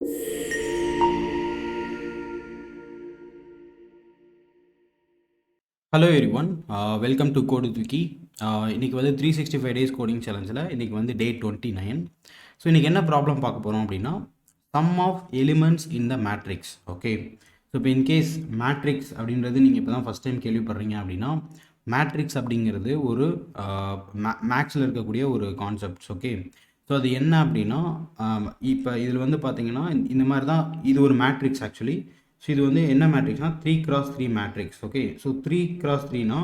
Hello everyone, welcome to code with Vicky. இன்றைக்கி வந்து 365 days coding சேலஞ்சில் இன்றைக்கி வந்து டே 29. ஸோ இன்றைக்கி என்ன ப்ராப்ளம் பார்க்க போகிறோம் அப்படின்னா, sum of elements in the matrix. Okay, so இப்போ இன்கேஸ் மேட்ரிக்ஸ் அப்படின்றது நீங்கள் இப்போ தான் ஃபஸ்ட் டைம் கேள்விப்படுறீங்க அப்படின்னா, மேட்ரிக்ஸ் அப்படிங்கிறது ஒரு மேக்ஸில் இருக்கக்கூடிய ஒரு கான்செப்ட்ஸ். ஓகே, ஸோ அது என்ன அப்படின்னா, இப்போ இதில் வந்து பார்த்தீங்கன்னா இந்த மாதிரி தான் இது ஒரு மேட்ரிக்ஸ் ஆக்சுவலி. ஸோ இது வந்து என்ன மேட்ரிக்ஸ்னா 3x3 மேட்ரிக்ஸ். ஓகே, ஸோ 3x3னா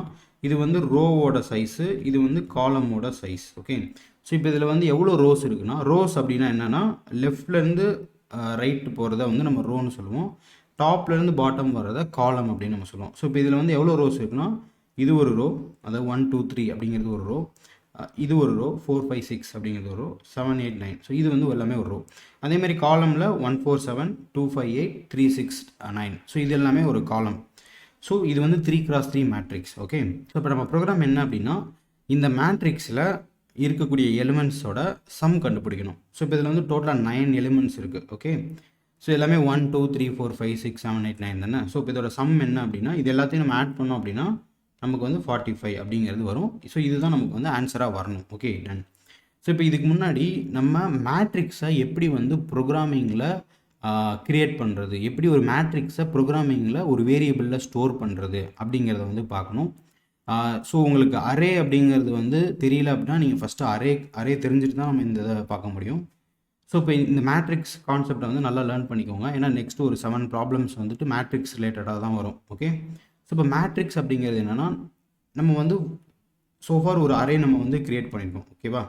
இது வந்து ரோவோட சைஸு, இது வந்து காலமோட சைஸ். ஓகே, ஸோ இப்போ இதில் வந்து எவ்வளோ ரோஸ் இருக்குன்னா, ரோஸ் அப்படின்னா என்னென்னா லெஃப்ட்லேருந்து ரைட்டு போகிறத வந்து நம்ம ரோன்னு சொல்லுவோம், டாப்லேருந்து பாட்டம் வர்றத காலம் அப்படின்னு நம்ம சொல்லுவோம். ஸோ இப்போ இதில் வந்து எவ்வளோ ரோஸ் இருக்குன்னா, இது ஒரு ரோ, அதாவது 1 2 3 அப்படிங்கிறது ஒரு ரோ, இது ஒரு ரோ, 4 5 6 அப்படிங்கிறது ஒரு ரோ, 7 8 9. ஸோ இது வந்து எல்லாமே ஒரு ரோ. அதேமாதிரி காலமில் 1 4 7 2 5 8 3 6 9. ஸோ இது எல்லாமே ஒரு காலம். ஸோ இது வந்து 3x3 மேட்ரிக்ஸ். ஓகே, ஸோ இப்போ நம்ம ப்ரோக்ராம் என்ன அப்படின்னா, இந்த மேட்ரிக்ஸில் இருக்கக்கூடிய எலிமெண்ட்ஸோட சம் கண்டுபிடிக்கணும். ஸோ இப்போ இதில் வந்து டோட்டலாக 9 எலிமெண்ட்ஸ் இருக்குது. ஓகே, ஸோ எல்லாமே 1 2 3 4 5 6 7 8 9 தானே. ஸோ இப்போ இதோட சம் என்ன அப்படின்னா, இது எல்லாத்தையும் நம்ம ஆட் பண்ணோம் அப்படின்னா நமக்கு வந்து 45 அப்படிங்கிறது வரும். ஸோ இதுதான் நமக்கு வந்து ஆன்சராக வரணும். Okay, done. ஸோ இப்போ இதுக்கு முன்னாடி நம்ம மேட்ரிக்ஸை எப்படி வந்து ப்ரோக்ராமிங்கில் க்ரியேட் பண்ணுறது, எப்படி ஒரு மேட்ரிக்ஸை ப்ரோக்ராமிங்கில் ஒரு வேரியபிளில் ஸ்டோர் பண்ணுறது அப்படிங்கிறத வந்து பார்க்கணும். ஸோ உங்களுக்கு அரே அப்படிங்கிறது வந்து தெரியல அப்படின்னா நீங்கள் ஃபஸ்ட்டு அரே தெரிஞ்சுட்டு தான் நம்ம இந்த இதை பார்க்க முடியும். ஸோ இப்போ இந்த மேட்ரிக்ஸ் கான்செப்டை வந்து நல்லா லேர்ன் பண்ணிக்கோங்க. ஏன்னா நெக்ஸ்ட் ஒரு 7 ப்ராப்ளம்ஸ் வந்துட்டு மேட்ரிக்ஸ் ரிலேட்டடாக தான் வரும். ஓகே, ஸோ இப்போ மேட்ரிக்ஸ் அப்படிங்கிறது என்னென்னா, நம்ம வந்து சோஃபார் ஒரு அரே நம்ம வந்து க்ரியேட் பண்ணியிருக்கோம். ஓகேவா,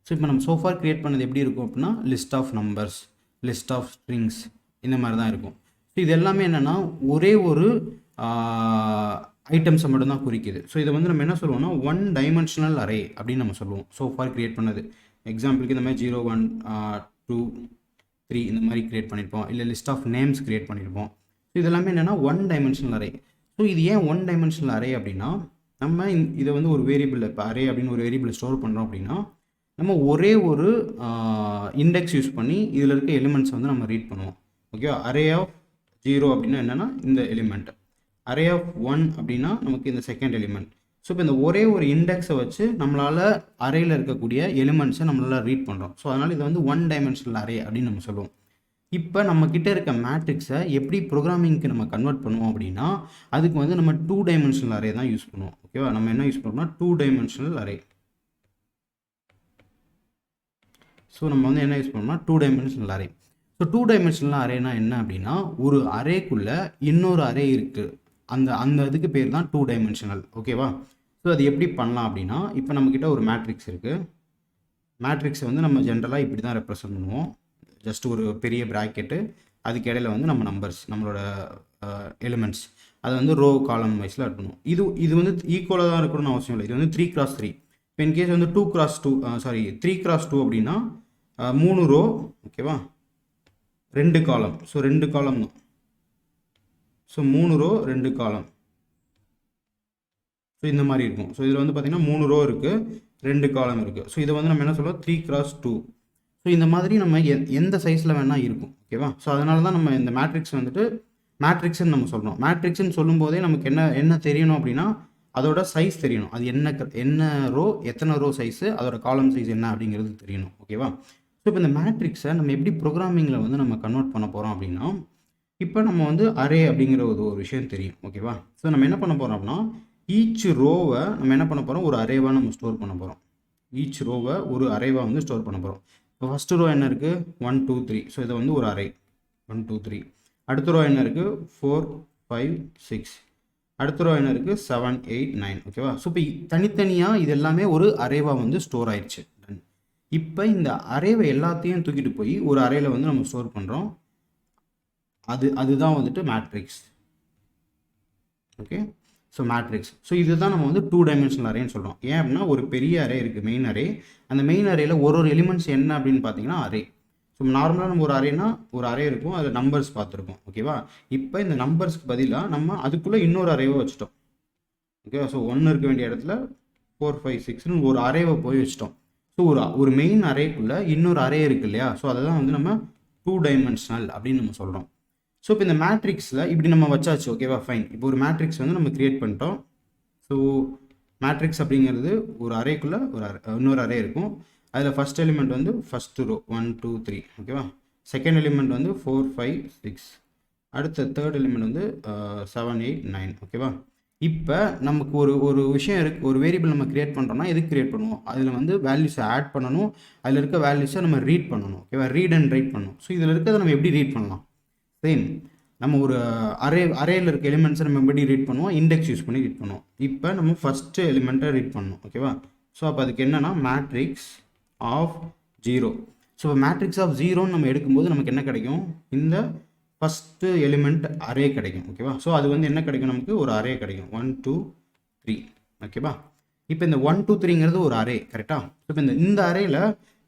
ஸோ இப்போ நம்ம சோஃபார் க்ரியேட் பண்ணது எப்படி இருக்கும் அப்படின்னா, list of numbers, list of strings, இந்த மாதிரி தான் இருக்கும். ஸோ இது எல்லாமே என்னென்னா ஒரே ஒரு ஐட்டம்ஸை மட்டும்தான் குறிக்குது. ஸோ இதை வந்து நம்ம என்ன சொல்லுவோம்னா 1 டைமென்ஷனல் அரே அப்படின்னு நம்ம சொல்லுவோம். சோஃபார் க்ரியேட் பண்ணது எக்ஸாம்பிளுக்கு இந்த மாதிரி 0 1 2 3 இந்த மாதிரி க்ரியேட் பண்ணியிருப்போம், இல்லை லிஸ்ட் ஆஃப் நேம்ஸ் க்ரியேட் பண்ணியிருப்போம். ஸோ இது எல்லாமே என்னென்னா 1 டைமென்ஷனல் அரே. ஸோ இது ஏன் 1 டைமென்ஷனல் அரே அப்படின்னா, நம்ம இதை வந்து ஒரு வேரியபிள், இப்போ அரே அப்படின்னு ஒரு வேரியபிள் ஸ்டோர் பண்ணுறோம் அப்படின்னா, நம்ம ஒரே ஒரு இண்டெக்ஸ் யூஸ் பண்ணி இதில் இருக்க எலிமெண்ட்ஸ் வந்து நம்ம ரீட் பண்ணுவோம். ஓகேவா, அரே ஆஃப் 0 அப்படின்னா என்னென்னா இந்த எலிமெண்ட், அரே ஆஃப் 1 அப்படின்னா நமக்கு இந்த செகண்ட் எலிமெண்ட். ஸோ இப்போ இந்த ஒரே ஒரு இண்டெக்ஸை வச்சு நம்மளால் அரேயில் இருக்கக்கூடிய எலிமெண்ட்ஸை நம்மளால் ரீட் பண்ணுறோம். ஸோ அதனால் இது வந்து 1 டைமென்ஷனல் அரே அப்படின்னு நம்ம சொல்லுவோம். இப்போ நம்மக்கிட்ட இருக்க மேட்ரிக்ஸை எப்படி ப்ரோக்ராமிங்க்கு நம்ம கன்வெர்ட் பண்ணுவோம் அப்படின்னா, அதுக்கு வந்து நம்ம 2 டைமென்ஷனல் அரே தான் யூஸ் பண்ணுவோம். ஓகேவா, நம்ம என்ன யூஸ் பண்ணுறோம்னா 2 டைமென்ஷனல் அரே. ஸோ நம்ம வந்து என்ன யூஸ் பண்ணோம்னா 2 dimensional array. So 2 dimensional arena என்ன அப்படின்னா, ஒரு அரேக்குள்ளே இன்னொரு அரே இருக்குது, அந்த இதுக்கு பேர் தான் 2 டைமென்ஷனல். ஓகேவா, ஸோ அது எப்படி பண்ணலாம் அப்படின்னா, இப்போ நம்மக்கிட்ட ஒரு மேட்ரிக்ஸ் இருக்குது. மேட்ரிக்ஸை வந்து நம்ம ஜென்ரலாக இப்படி தான் ரெப்ரசன்ட் பண்ணுவோம். ஜஸ்ட் ஒரு பெரிய ப்ராக்கெட்டு, அதுக்கு இடையில வந்து நம்ம நம்பர்ஸ், நம்மளோட எலிமெண்ட்ஸ், அதை வந்து ரோ காலம் வைஸில் ஆட் பண்ணுவோம். இது வந்து ஈக்குவலாக தான் இருக்கணும்னு அவசியம் இல்லை. இது வந்து 3x3. இப்போ இன்கேஸ் வந்து 3x2 அப்படின்னா 3 ரோ. ஓகேவா, 2 காலம். ஸோ 2 காலம் தான். ஸோ 3 ரோ 2 காலம். ஸோ இந்த மாதிரி இருக்கும். ஸோ இதில் வந்து பார்த்திங்கன்னா 3 ரோ இருக்குது, 2 காலம் இருக்குது. ஸோ இதை வந்து நம்ம என்ன சொல்லுவோம் 3x2. ஸோ இந்த மாதிரி நம்ம எந்த சைஸில் வேணால் இருக்கும். ஓகேவா, ஸோ அதனால தான் நம்ம இந்த மேட்ரிக்ஸ் வந்துட்டு மேட்ரிக்ஸ்ன்னு நம்ம சொல்கிறோம். மேட்ரிக்ஸ்ன்னு சொல்லும்போதே நமக்கு என்ன தெரியணும் அப்படின்னா, அதோட சைஸ் தெரியணும். அது என்ன ரோ, எத்தனை ரோ சைஸு, அதோட காலம் சைஸ் என்ன அப்படிங்கிறது தெரியணும். ஓகேவா, ஸோ இப்போ இந்த மேட்ரிக்ஸை நம்ம எப்படி ப்ரோக்ராமிங்கில் வந்து நம்ம கன்வெர்ட் பண்ண போகிறோம் அப்படின்னா, இப்போ நம்ம வந்து அரே அப்படிங்கிற ஒரு விஷயம் தெரியும். ஓகேவா, ஸோ நம்ம என்ன பண்ண போகிறோம் அப்படின்னா, ஈச் ரோவை நம்ம என்ன பண்ண போகிறோம், ஒரு அரேவாக நம்ம ஸ்டோர் பண்ண போகிறோம். ஈச் ரோவை ஒரு அரேவாக வந்து ஸ்டோர் பண்ண போகிறோம். இப்போ ஃபஸ்ட்டு ரோ என்ன இருக்குது 1 2 3. ஸோ இதை வந்து ஒரு அரே 1 2 3. அடுத்த ரோ என்ன இருக்குது 4 5 6. அடுத்த ரோ என்ன இருக்குது 7 8 9. ஓகேவா, ஸோ இப்போ தனித்தனியாக இது எல்லாமே ஒரு அரேவாக வந்து ஸ்டோர் ஆயிடுச்சு. இப்போ இந்த அரேவை எல்லாத்தையும் தூக்கிட்டு போய் ஒரு அரேயில் வந்து நம்ம ஸ்டோர் பண்ணுறோம். அதுதான் வந்துட்டு matrix. Okay, so matrix. So இதுதான் நம்ம வந்து 2 டைமென்ஷனல் அரேன்னு சொல்கிறோம். ஏன் அப்படின்னா ஒரு பெரிய அரே இருக்குது, மெயின் அரே. அந்த மெயின் அரேயில் ஒரு எலிமெண்ட்ஸ் என்ன அப்படின்னு பார்த்தீங்கன்னா அரே. ஸோ நார்மலாக நம்ம ஒரு அரேனா ஒரு அரே இருக்கும், அதில் நம்பர்ஸ் பார்த்துருக்கோம். ஓகேவா, இப்போ இந்த நம்பர்ஸ்க்கு பதிலாக நம்ம அதுக்குள்ளே இன்னொரு அரேவை வச்சுட்டோம். ஓகேவா, ஸோ 1 இருக்க வேண்டிய இடத்துல 4 5 6ன்னு ஒரு அரேவை போய் வச்சுட்டோம். ஸோ ஒரு மெயின் அரேக்குள்ளே இன்னொரு அரே இருக்குது இல்லையா, ஸோ அதை தான் வந்து நம்ம 2 டைமென்ஷனல் அப்படின்னு நம்ம சொல்கிறோம். ஸோ இப்போ இந்த மேட்ரிக்ஸில் இப்படி நம்ம வச்சாச்சு, ஓகேவா, ஃபைன். இப்போ ஒரு மேட்ரிக்ஸ் வந்து நம்ம கிரியேட் பண்ணிட்டோம். ஸோ மேட்ரிக்ஸ் அப்படிங்கிறது ஒரு அரேக்குள்ளே இன்னொரு அரே இருக்கும். அதில் ஃபஸ்ட் எலிமெண்ட் வந்து ஃபஸ்ட்டு ரோ 1 2 3, ஓகேவா. செகண்ட் எலிமெண்ட் வந்து 4 5 6, அடுத்த தேர்ட் எலிமெண்ட் வந்து 7 8 9, ஓகேவா. இப்போ நமக்கு ஒரு விஷயம் இருக்குது, ஒரு வேரியபிள் நம்ம கிரியேட் பண்ணுறோம்னா எதுக்கு கிரியேட் பண்ணுவோம், அதில் வந்து வேல்யூஸை ஆட் பண்ணணும், அதில் இருக்க வேல்யூஸை நம்ம ரீட் பண்ணணும், ஓகேவா, ரீட் அண்ட் ரைட் பண்ணணும். ஸோ இதில் இருக்கிறத நம்ம எப்படி ரீட் பண்ணலாம், சேம் நம்ம ஒரு அரேயில் இருக்க எலிமெண்ட்ஸை நம்ம எப்படி ரீட் பண்ணுவோம், இண்டெக்ஸ் யூஸ் பண்ணி ரீட் பண்ணுவோம். இப்போ நம்ம ஃபஸ்ட்டு எலிமெண்ட்டை ரீட் பண்ணணும், ஓகேவா. ஸோ அப்போ அதுக்கு என்னென்னா மேட்ரிக்ஸ் ஆஃப் 0. ஸோ இப்போ மேட்ரிக்ஸ் ஆஃப் 0ன்னு நம்ம எடுக்கும்போது நமக்கு என்ன கிடைக்கும், இந்த ஃபஸ்ட்டு எலிமெண்ட் அரே கிடைக்கும், ஓகேவா. ஸோ அது வந்து என்ன கிடைக்கும், நமக்கு ஒரு அரே கிடைக்கும் 1 2 3, ஓகேவா. இப்போ இந்த 1 2 3ங்கிறது ஒரு அரே, கரெக்டாக. இப்போ இந்த அரேயில்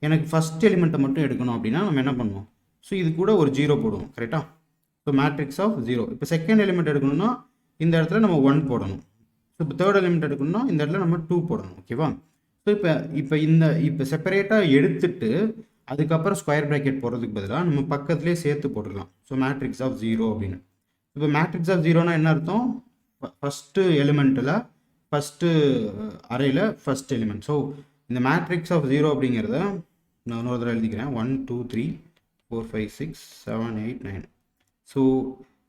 எனக்கு ஃபஸ்ட் எலிமெண்ட்டை மட்டும் எடுக்கணும் அப்படின்னா நம்ம என்ன பண்ணுவோம், ஸோ இது கூட ஒரு 0 போடுவோம், கரெக்டாக. So matrix of 0. இப்போ செகண்ட் எலிமெண்ட் எடுக்கணும்னா இந்த இடத்துல நம்ம 1 போடணும். ஸோ இப்போ தேர்ட் எலிமெண்ட் எடுக்கணும்னா இந்த இடத்துல நம்ம 2 போடணும், ஓகேவா. ஸோ இப்போ செப்பரேட்டாக எடுத்துட்டு அதுக்கப்புறம் ஸ்கொயர் ப்ராக்கெட் போடுறதுக்கு பதிலாக நம்ம பக்கத்துலேயே சேர்த்து போட்டுக்கலாம். ஸோ மேட்ரிக்ஸ் ஆஃப் 0 அப்படின்னு. இப்போ மேட்ரிக்ஸ் ஆஃப் 0னா என்ன அர்த்தம், ஃபஸ்ட்டு எலிமெண்ட்டில் ஃபஸ்ட்டு அரேயில் ஃபஸ்ட் எலிமெண்ட். ஸோ இந்த மேட்ரிக்ஸ் ஆஃப் 0 அப்படிங்கிறத நான் இன்னொரு தடவை எழுதிக்கிறேன். 1 2 3 4 5 6 7 8 9.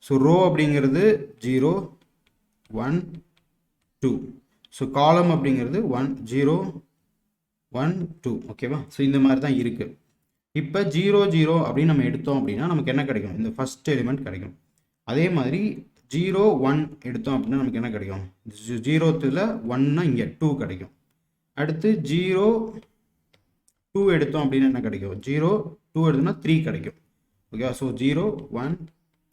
ஸோ ரோ அப்படிங்கிறது 0 1 2. ஸோ காலம் அப்படிங்கிறது 1 0 1 2, ஓகேவா. ஸோ இந்த மாதிரி தான் இருக்குது. இப்போ 0 0 அப்படின்னு நம்ம எடுத்தோம் அப்படின்னா நமக்கு என்ன கிடைக்கும், இந்த ஃபஸ்ட் எலிமெண்ட் கிடைக்கும். அதே மாதிரி 0 1 எடுத்தோம் அப்படின்னா நமக்கு என்ன கிடைக்கும், 0த்தில் 1னா இங்கே 2 கிடைக்கும். அடுத்து 0 2 எடுத்தோம் அப்படின்னா என்ன கிடைக்கும், 0 2 எடுத்தோம்னா 3 கிடைக்கும், ஓகேவா. ஸோ 0 1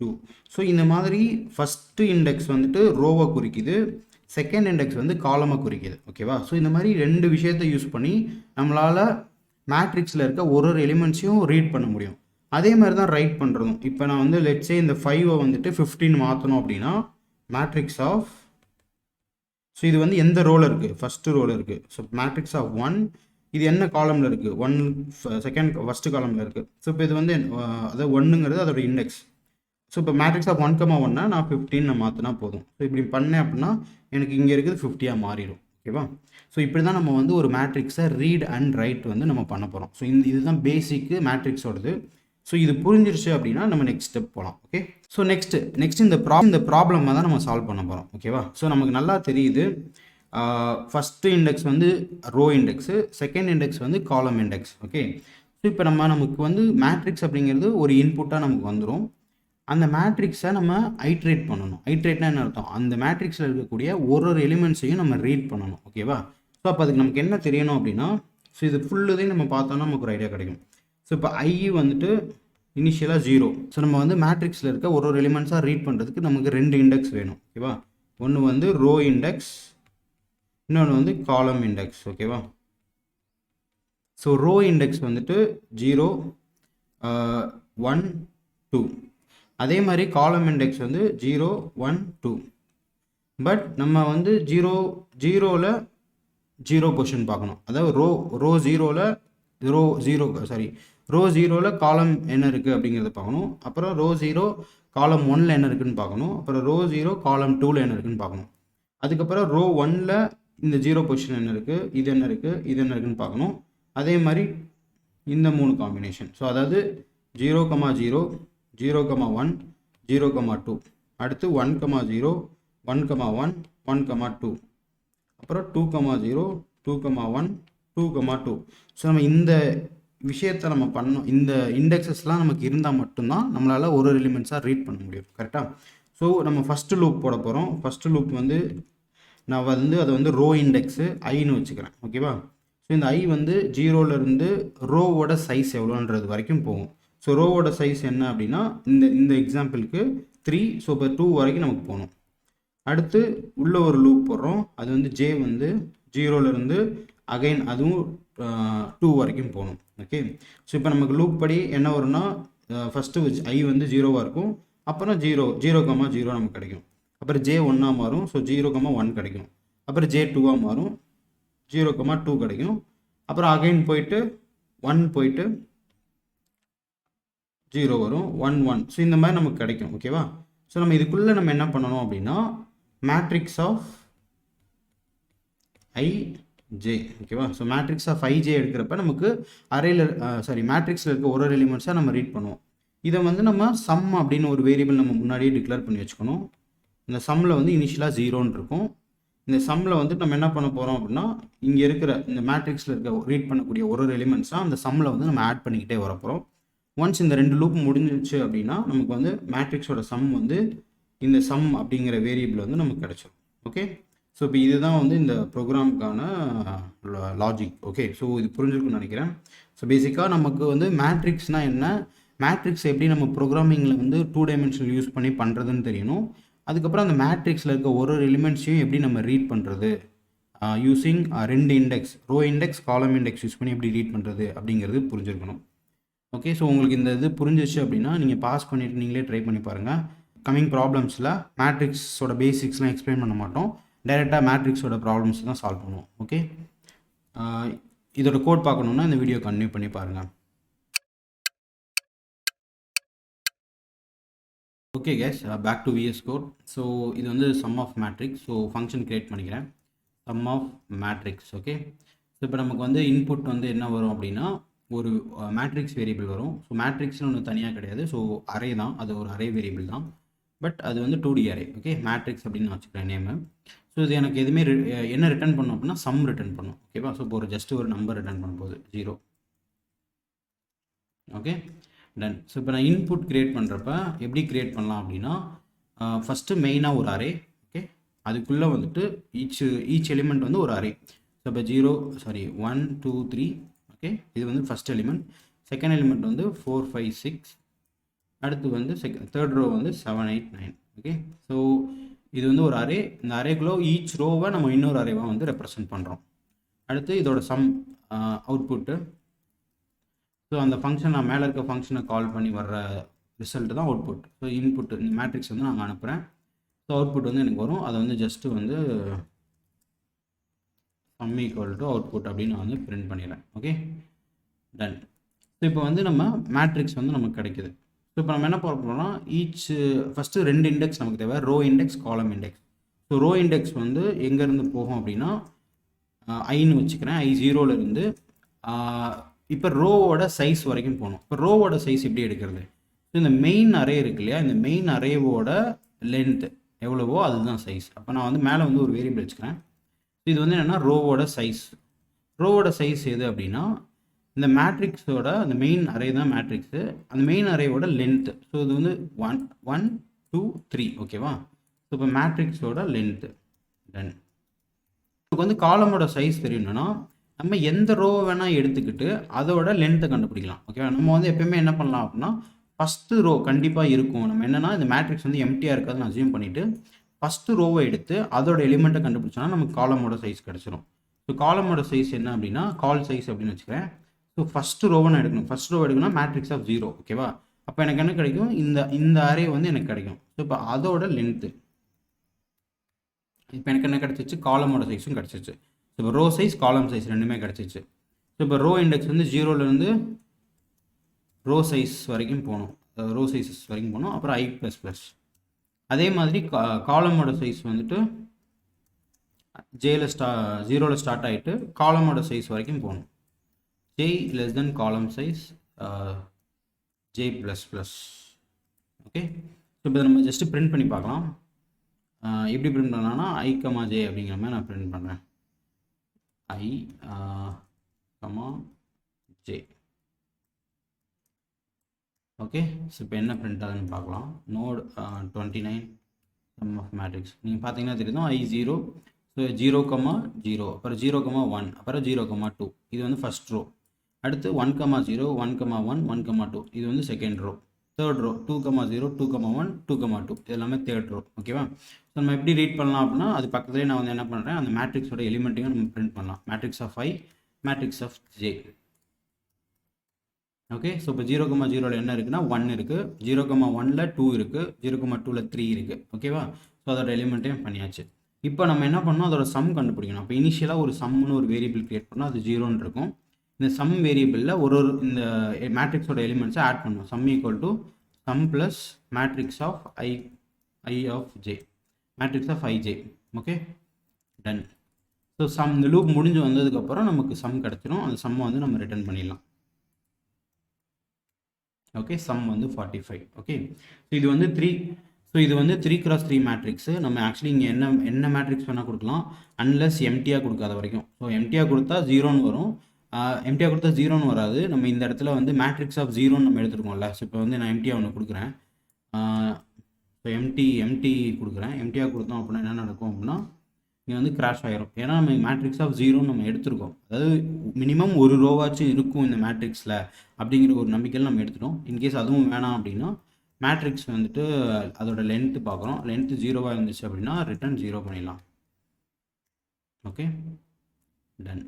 2. ஸோ இந்த மாதிரி ஃபஸ்ட்டு இண்டெக்ஸ் வந்துட்டு ரோவை குறிக்குது, செகண்ட் இண்டெக்ஸ் வந்து காலமை குறிக்குது, ஓகேவா. ஸோ இந்த மாதிரி ரெண்டு விஷயத்தை யூஸ் பண்ணி நம்மளால் மேட்ரிக்ஸில் இருக்க ஒரு எலிமெண்ட்ஸையும் ரீட் பண்ண முடியும். அதே மாதிரி தான் ரைட் பண்ணுறதும். இப்போ நான் வந்து லெட்ஸே இந்த 5 வந்துட்டு 15 மாற்றணும் அப்படின்னா மேட்ரிக்ஸ் ஆஃப், ஸோ இது வந்து எந்த ரோவில் இருக்குது, ஃபஸ்ட்டு ரோவில் இருக்குது. ஸோ மேட்ரிக்ஸ் ஆஃப் 1, இது என்ன காலமில் இருக்குது, 1 செகண்ட் ஃபஸ்ட்டு காலமில் இருக்குது. ஸோ இப்போ இது வந்து அதாவது 1ங்கிறது அதோட இண்டெக்ஸ். ஸோ இப்போ மேட்ரிக்ஸ் ஆஃப் 1,1 நான் 15 நான் மாற்றினா போதும். ஸோ இப்படி பண்ணேன் அப்படின்னா எனக்கு இங்கே இருக்குது 50 மாறிடும், ஓகேவா. ஸோ இப்படி தான் நம்ம வந்து ஒரு மேட்ரிக்ஸை ரீட் அண்ட் ரைட் வந்து நம்ம பண்ண போகிறோம். ஸோ இதுதான் பேசிக்கு மேட்ரிக்ஸோடது. ஸோ இது புரிஞ்சிருச்சு அப்படின்னா நம்ம நெக்ஸ்ட் ஸ்டெப் போகலாம், ஓகே. ஸோ நெக்ஸ்ட் இந்த ப்ராப்ளமாக தான் நம்ம சால்வ் பண்ண போகிறோம், ஓகேவா. ஸோ நமக்கு நல்லா தெரியுது, ஃபஸ்ட்டு இண்டெக்ஸ் வந்து ரோ இண்டெக்ஸு, செகண்ட் இண்டெக்ஸ் வந்து காலம் இண்டெக்ஸ், ஓகே. ஸோ இப்போ நமக்கு வந்து மேட்ரிக்ஸ் அப்படிங்கிறது ஒரு இன்புட்டாக நமக்கு வந்துடும். அந்த மேட்ரிக்ஸை நம்ம ஐட்ரேட் பண்ணணும். ஐட்ரேட்னா என்ன அர்த்தம், அந்த மேட்ரிக்ஸில் இருக்கக்கூடிய ஒரு எலிமெண்ட்ஸையும் நம்ம ரீட் பண்ணணும், ஓகேவா. ஸோ அப்போ அதுக்கு நமக்கு என்ன தெரியணும் அப்படின்னா, ஸோ இது ஃபுல்லுதையும் நம்ம பார்த்தோன்னா நமக்கு ஒரு ஐடியா கிடைக்கும். ஸோ இப்போ ஐ வந்துட்டு இனிஷியலாக 0. ஸோ நம்ம வந்து மேட்ரிக்ஸில் இருக்க ஒரு எலிமெண்ட்ஸாக ரீட் பண்ணுறதுக்கு நமக்கு 2 இண்டெக்ஸ் வேணும், ஓகேவா. ஒன்று வந்து ரோ இண்டெக்ஸ், இன்னொன்று வந்து காலம் இண்டெக்ஸ், ஓகேவா. ஸோ ரோ இண்டெக்ஸ் வந்துட்டு 0 1 2. அதே மாதிரி காலம் இண்டெக்ஸ் வந்து 0 1 2. பட் நம்ம வந்து 0ல் 0 பொசிஷன் பார்க்கணும். அதாவது ரோ 0ல் காலம் என்ன இருக்குது அப்படிங்கிறத பார்க்கணும். அப்புறம் ரோ 0 காலம் 1ல் என்ன இருக்குதுன்னு பார்க்கணும். அப்புறம் ரோ 0 காலம் 2ல் என்ன இருக்குதுன்னு பார்க்கணும். அதுக்கப்புறம் ரோ 1ல் இந்த 0 பொசிஷன் என்ன இருக்குது, இது என்ன இருக்குது, இது என்ன இருக்குதுன்னு பார்க்கணும். அதே மாதிரி இந்த 3 காம்பினேஷன். ஸோ அதாவது 0 0 0 1 0 2, அடுத்து 1 0 1 1 1 2, அப்புறம் 2 0 2 1 2 2. ஸோ நம்ம இந்த விஷயத்தை நம்ம பண்ணோம், இந்த இண்டெக்ஸஸ்லாம் நமக்கு இருந்தால் மட்டும்தான் நம்மளால் ஒரு எலிமெண்ட்ஸாக ரீட் பண்ண முடியும், கரெக்டாக. ஸோ நம்ம ஃபஸ்ட்டு லூப் போட போகிறோம். ஃபஸ்ட்டு லூப் வந்து நான் வந்து அதை வந்து ரோ இண்டெக்ஸு ஐன்னு வச்சுக்கிறேன், ஓகேவா. ஸோ இந்த ஐ வந்து 0லேருந்து ரோவோட சைஸ் எவ்வளோன்றது வரைக்கும் போகும். ஸோ ரோவோட சைஸ் என்ன அப்படின்னா இந்த எக்ஸாம்பிளுக்கு 3. ஸோ இப்போ 2 வரைக்கும் நமக்கு போகணும். அடுத்து உள்ள ஒரு லூப் போடுறோம். அது வந்து ஜே வந்து 0லேருந்து அகைன் அதுவும் 2 வரைக்கும் போகணும், ஓகே. ஸோ இப்போ நமக்கு லூப் படி என்ன வரும்னா ஃபஸ்ட்டு ஐ வந்து 0வாக இருக்கும். அப்புறம் 0 0 நமக்கு கிடைக்கும். அப்புறம் ஜே 1ஆக மாறும். ஸோ 0 1 கிடைக்கும். அப்புறம் ஜே 2ஆக மாறும். 0 2 கிடைக்கும். அப்புறம் அகைன் போயிட்டு 1 போயிட்டு 0 வரும், 1 1. ஸோ இந்த மாதிரி நமக்கு கிடைக்கும். ஓகேவா? ஸோ நம்ம இதுக்குள்ளே நம்ம என்ன பண்ணணும் அப்படின்னா மேட்ரிக்ஸ் ஆஃப் ஐஜே. ஓகேவா? ஸோ மேட்ரிக்ஸ் ஆஃப் ஐஜே எடுக்கிறப்ப நமக்கு அரேல மேட்ரிக்ஸில் இருக்க ஒரு எலிமெண்ட்ஸாக நம்ம ரீட் பண்ணுவோம். இதை வந்து நம்ம சம் அப்படின்னு ஒரு வேரியபிள் நம்ம முன்னாடியே டிக்ளேர் பண்ணி வச்சுக்கணும். இந்த சம்மில் வந்து இனிஷியலாக 0ன்னு இருக்கும். இந்த சம்மில் வந்து நம்ம என்ன பண்ண போகிறோம் அப்படின்னா இங்கே இருக்கிற இந்த மேட்ரிக்ஸில் இருக்க ரீட் பண்ணக்கூடிய ஒரு எலிமெண்ட்ஸாக அந்த சம்மில் வந்து நம்ம ஆட் பண்ணிக்கிட்டே வர போகிறோம். ஒன்ஸ் இந்த 2 லூப் முடிஞ்சிச்சு அப்படின்னா நமக்கு வந்து மேட்ரிக்ஸோட சம் வந்து இந்த சம் அப்படிங்கிற வேரியபிள் வந்து நமக்கு கிடைச்சிடும். ஓகே, ஸோ இப்போ இதுதான் வந்து இந்த ப்ரோக்ராமுக்கான லாஜிக். ஓகே, ஸோ இது புரிஞ்சிருக்குன்னு நினைக்கிறேன். ஸோ பேசிக்காக நமக்கு வந்து மேட்ரிக்ஸ்னால் என்ன, மேட்ரிக்ஸ் எப்படி நம்ம ப்ரோக்ராமிங்கில் வந்து 2 டைமென்ஷனல் யூஸ் பண்ணி பண்ணுறதுன்னு தெரியணும். அதுக்கப்புறம் அந்த மேட்ரிக்ஸில் இருக்க ஒரு எலிமெண்ட்ஸையும் எப்படி நம்ம ரீட் பண்ணுறது யூஸிங் 2 இண்டெக்ஸ், ரோ இண்டெக்ஸ், காலம் இண்டெக்ஸ் யூஸ் பண்ணி எப்படி ரீட் பண்ணுறது அப்படிங்கிறது புரிஞ்சிருக்கணும். ஓகே, ஸோ உங்களுக்கு இந்த இது புரிஞ்சிச்சு அப்படின்னா நீங்கள் பாஸ் பண்ணிவிட்டு நீங்களே ட்ரை பண்ணி பாருங்கள். கம்மிங் ப்ராப்ளம்ஸில் மேட்ரிக்ஸோட பேசிக்ஸ்லாம் எக்ஸ்பிளைன் பண்ண மாட்டோம், டைரெக்டாக மேட்ரிக்ஸோட ப்ராப்ளம்ஸ் தான் சால்வ் பண்ணுவோம். ஓகே, இதோட கோட் பார்க்கணுன்னா இந்த வீடியோ கண்டினியூ பண்ணி பாருங்கள். Okay guys, back to VS code. So இது வந்து sum of matrix. So function create பண்ணிக்கிறேன், sum of matrix. Okay, so இப்போ நமக்கு வந்து இன்புட் வந்து என்ன வரும் அப்படின்னா ஒரு மேட்ரிக்ஸ் வேரியபிள் வரும். ஸோ மேட்ரிக்ஸ்னு ஒன்று தனியாக கிடையாது, ஸோ அரே தான், அது ஒரு அரே வேரியபிள் தான், பட் அது வந்து 2D அரே. ஓகே, மேட்ரிக்ஸ் அப்படின்னு வச்சுக்கிறேன் நேமு. ஸோ இது எனக்கு எதுவுமே என்ன ரிட்டர்ன் பண்ணும் அப்படின்னா சம் ரிட்டர்ன் பண்ணும். ஓகேவா? ஸோ இப்போ ஒரு ஜஸ்ட் ஒரு நம்பர் ரிட்டர்ன் பண்ண போகுது 0. Okay, done. ஸோ இப்போ நான் இன்புட் க்ரியேட் பண்ணுறப்ப எப்படி க்ரியேட் பண்ணலாம் அப்படின்னா ஃபஸ்ட்டு மெயினாக ஒரு அரே. ஓகே, அதுக்குள்ளே வந்துட்டு ஈச் எலிமெண்ட் வந்து ஒரு அரே. ஸோ இப்போ 1 2 3. ஓகே, இது வந்து ஃபஸ்ட் எலிமெண்ட். செகண்ட் எலிமெண்ட் வந்து 4 5 6. அடுத்து வந்து தேர்ட் ரோ வந்து 7 8 9. ஓகே, ஸோ இது வந்து ஒரு அரே. இந்த அரேக்குள்ளே ஈச் ரோவை நம்ம இன்னொரு அரேவாக வந்து ரெப்ரசன்ட் பண்ணுறோம். அடுத்து இதோட சம் அவுட்புட்டு. ஸோ அந்த ஃபங்க்ஷன் நான் மேலே இருக்க ஃபங்க்ஷனை கால் பண்ணி வர்ற ரிசல்ட் தான் அவுட்புட். ஸோ இன்புட் இந்த மேட்ரிக்ஸ் வந்து நாங்கள் அனுப்புகிறேன். ஸோ அவுட்புட் வந்து எனக்கு வரும். அதை வந்து ஜஸ்ட்டு வந்து சம் ஈக்குவல் டு அவுட்புட் அப்படின்னு நான் வந்து பிரிண்ட் பண்ணிடுறேன். Okay, done. ஸோ இப்போ வந்து நம்ம மேட்ரிக்ஸ் வந்து நமக்கு கிடைக்குது. ஸோ இப்போ நம்ம என்ன போகிறோம்னா ஃபஸ்ட்டு 2 இண்டெக்ஸ் நமக்கு தேவை, ரோ இண்டெக்ஸ், காலம் இண்டெக்ஸ். ஸோ ரோ இண்டெக்ஸ் வந்து எங்கேருந்து போகும் அப்படின்னா ஐன்னு வச்சுக்கிறேன், I0லேருந்து இப்போ ரோவோட சைஸ் வரைக்கும் போகணும். இப்போ ரோவோட சைஸ் எப்படி எடுக்கிறது? ஸோ இந்த மெயின் அரே இருக்கு இல்லையா, இந்த மெயின் அரேவோட லென்த்து எவ்வளவோ அதுதான் சைஸ். அப்போ நான் வந்து மேலே வந்து ஒரு வேரியபிள் வச்சுக்கிறேன். இது வந்து என்னென்னா ரோவோட சைஸ். ரோவோட சைஸ் எது அப்படின்னா இந்த மேட்ரிக்ஸோட அந்த மெயின் அரே தான் மேட்ரிக்ஸு, அந்த மெயின் அரேவோட லென்த்து. ஸோ இது வந்து 1 1 2 3. ஓகேவா? ஸோ இப்போ மேட்ரிக்ஸோட லென்த்து. டன். நமக்கு வந்து காலமோட சைஸ் தெரியணும்னா நம்ம எந்த ரோவை வேணால் எடுத்துக்கிட்டு அதோட லென்த்தை கண்டுபிடிக்கலாம். ஓகேவா? நம்ம வந்து எப்பயுமே என்ன பண்ணலாம் அப்படின்னா ஃபஸ்ட்டு ரோ கண்டிப்பாக இருக்கும். நம்ம என்னென்னா இந்த மேட்ரிக்ஸ் வந்து எம்டியாக இருக்காதுன்னு அசியூம் பண்ணிவிட்டு ஃபஸ்ட்டு ரோவை எடுத்து அதோட எலிமெண்ட்டை கண்டுபிடிச்சோன்னா நமக்கு காலமோட சைஸ் கிடச்சிரும். ஸோ காலமோட சைஸ் என்ன அப்படின்னா கால் சைஸ் அப்படின்னு வச்சுக்கிறேன். ஸோ ஃபஸ்ட்டு ரோவை நான் எடுக்கணும். ஃபஸ்ட் ரோ எடுக்கணும்னா மேட்ரிக்ஸ் ஆஃப் 0. ஓகேவா? அப்போ எனக்கு என்ன கிடைக்கும், இந்த அரே வந்து எனக்கு கிடைக்கும். ஸோ இப்போ அதோட லென்த்து. இப்போ எனக்கு என்ன கிடச்சிச்சு, காலமோட சைஸும் கிடச்சிச்சு. ஸோ இப்போ ரோ சைஸ், காலம் சைஸ் ரெண்டுமே கிடச்சிச்சு. ஸோ இப்போ ரோ இண்டெக்ஸ் வந்து 0லேருந்து ரோ சைஸ் வரைக்கும் போகணும், ரோ சைஸஸ் வரைக்கும் போகணும். அப்புறம் I++. அதே மாதிரி காலமோட சைஸ் வந்துட்டு ஜேல 0ல் ஸ்டார்ட் ஆகிட்டு காலமோட சைஸ் வரைக்கும் போகணும். J less than காலம் சைஸ் J++. ஓகே, ஸோ இப்போ நம்ம ஜஸ்ட்டு பிரிண்ட் பண்ணி பார்க்கலாம். எப்படி பிரிண்ட் பண்ணலாம்னா I, J அப்படிங்கிற மாதிரி நான் பிரிண்ட் பண்ணுறேன். I, J. ஓகே, ஸோ இப்போ என்ன பிரிண்ட் ஆகுதுன்னு பார்க்கலாம். Note 29 sum of matrix. நீங்கள் பார்த்தீங்கன்னா தெரியும் I0. ஸோ 0, 0, அப்புறம் 0, 1, அப்புறம் 0, 2. இது வந்து ஃபஸ்ட் ரோ. அடுத்து 1, 0, 1, 1, 1, 2. இது வந்து செகண்ட் ரோ. Third row 2, 0, 2, 1, 2, 2. இது எல்லாமே தேர்ட் ரோ. ஓகேவா? ஸோ நம்ம எப்படி ரீட் பண்ணலாம் அப்படின்னா அது பக்கத்துலேயே நான் வந்து என்ன பண்ணுறேன், அந்த மேட்ரிக்ஸோட எலிமெண்ட்டையும் நம்ம பிரிண்ட் பண்ணலாம். Matrix of I, matrix of J. Okay, so இப்போ 0, 0ல் என்ன இருக்குன்னா 1 இருக்குது, 0, 1ல் 2 இருக்குது, 0, 2ல் 3 இருக்குது. ஓகேவா? ஸோ அதோட எலிமெண்ட்டையும் பண்ணியாச்சு. இப்போ நம்ம என்ன பண்ணோம், அதோட சம் கண்டுபிடிக்கணும். அப்போ இனிஷியலாக ஒரு சம்னு ஒரு வேரியபிள் கிரியேட் பண்ணால் அது 0ன்னு இருக்கும். இந்த சம் வேரியபிளில் ஒரு இந்த மேட்ரிக்ஸோட எலிமெண்ட்ஸை ஆட் பண்ணுவோம். Sum equal to sum plus matrix of I of J, matrix of I J. Okay, done. So sum இந்த லூப் முடிஞ்சு வந்ததுக்கப்புறம் நமக்கு சம் கிடச்சிடும். அந்த சம்மை வந்து நம்ம ரிட்டர்ன் பண்ணிடலாம். ஓகே, சம் வந்து 45. ஓகே, ஸோ இது வந்து 3x3 மேட்ரிக்ஸு. நம்ம ஆக்சுவலி இங்கே என்ன மேட்ரிக்ஸ் வேணால் கொடுக்கலாம், அன்லெஸ் எம்டியாக கொடுக்காத வரைக்கும். ஸோ எம்டியாக கொடுத்தா 0ன்னு வரும், எம்டியாக கொடுத்தா 0ன்னு வராது. நம்ம இந்த இடத்துல வந்து மேட்ரிக்ஸ் ஆஃப் 0ன்னு நம்ம எடுத்துருக்கோம்ல. ஸோ இப்போ வந்து நான் எம்டியாக ஒன்று கொடுக்குறேன். ஸோ எம்டி கொடுக்குறேன். எம்டியாக கொடுத்தோம் அப்படின்னா என்ன நடக்கும் அப்படின்னா இங்கே வந்து கிராஷ் ஆகிரும். ஏன்னா நம்ம மேட்ரிக்ஸ் ஆஃப் 0ன்னு நம்ம எடுத்துருக்கோம். அதாவது மினிமம் ஒரு ரோவாச்சும் இருக்கும் இந்த மேட்ரிக்ஸில் அப்படிங்கிற ஒரு நம்பிக்கையில் நம்ம எடுத்துட்டோம். இன்கேஸ் அதுவும் வேணாம் அப்படின்னா மேட்ரிக்ஸ் வந்துட்டு அதோட லென்த்து பார்க்குறோம். லென்த்து 0வாக இருந்துச்சு அப்படின்னா ரிட்டர்ன் 0 பண்ணிடலாம். Okay, done.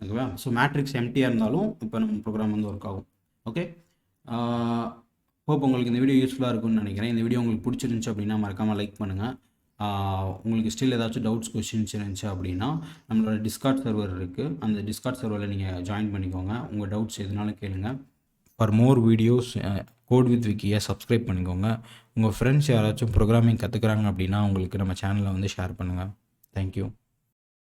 ஓகேவா? ஸோ மேட்ரிக்ஸ் எம்டியாக இருந்தாலும் இப்போ நம்ம ப்ரோக்ராம் வந்து ஒர்க் ஆகும். ஓகே, ஹோப் உங்களுக்கு இந்த வீடியோ யூஸ்ஃபுல்லாக இருக்கும்னு நினைக்கிறேன். இந்த வீடியோ உங்களுக்கு பிடிச்சிருந்துச்சு அப்படின்னா மறக்காமல் லைக் பண்ணுங்கள். உங்களுக்கு ஸ்டில் ஏதாச்சும் டவுட்ஸ் கொஸ்டின்ஸ் இருந்துச்சு அப்படின்னா நம்மளோட டிஸ்கார்ட் சர்வர் இருக்குது. அந்த டிஸ்கார்ட் சர்வரில் நீங்கள் ஜாயின் பண்ணிக்கோங்க. உங்கள் டவுட்ஸ் எதுனாலும் கேளுங்க. For more videos code with விக்கியை சப்ஸ்கிரைப் பண்ணிக்கோங்க. உங்கள் ஃப்ரெண்ட்ஸ் யாராச்சும் ப்ரோக்ராமிங் கற்றுக்குறாங்க அப்படின்னா உங்களுக்கு நம்ம சேனலை வந்து ஷேர் பண்ணுங்கள். தேங்க்யூ.